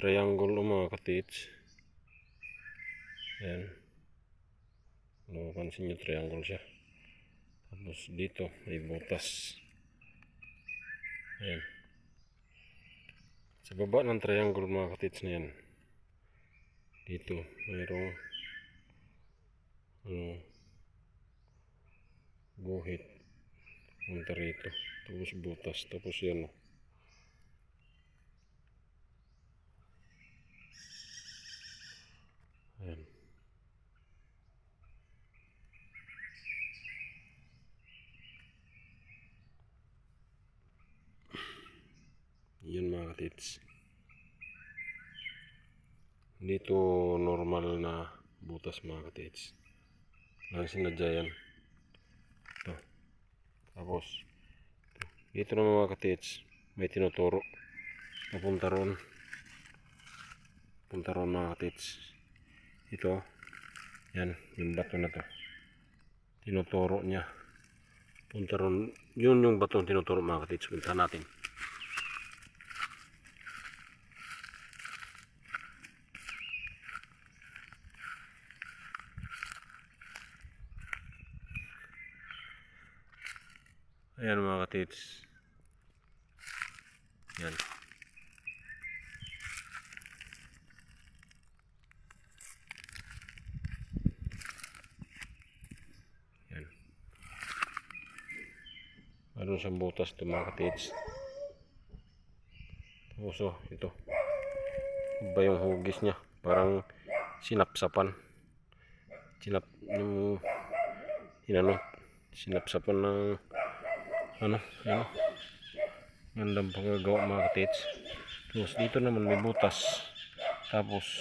triangle mga katits. Ayan. Napansin nyo, triangle siya. Tapos dito may butas. Ayan. Sa baba ng triangle mga katits na yan, dito mayroong guhit punta rito, tapos butas, tapos yan. Ayan. Yan mga katits. Dito normal na butas mga katits. Lang sinadya yan. Ito. Tapos dito na mga katits, may tinuturo papunta ron. Punta ron mga katits. Ito. Yan. Yung bato na to. Tinuturo niya. Punta ron. Yun yung bato tinuturo mga katits. Punta natin. Ayan mga katits. Yan. Yan. Meron siyang butas ito mga katits. Tapos ito. Iba yung hugis niya. Parang sinapsapan. Sinapsapan ng yan. Gandang pagkagawa mga katits. Tapos dito naman may butas. Tapos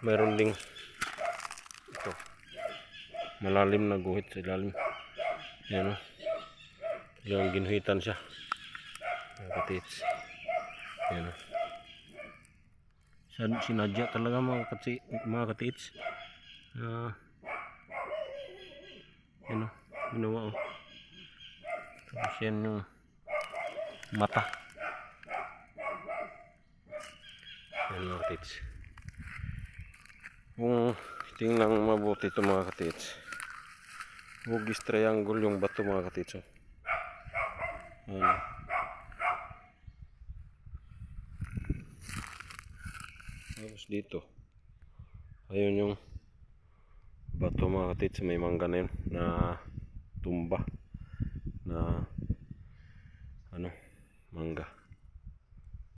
mayroon ding ito, malalim na guhit sa ilalim. Yan yung ginuhitan siya mga katits. Yan sinadya talaga mga katits. Yan ginawa Tapos yan yung mata. Yan mga katits. Kung tingnan mabuti ito mga katits, hugis triangle yung bato mga katits. Tapos dito ayun yung bato mga katits, may mangga na yun na tumba na mangga.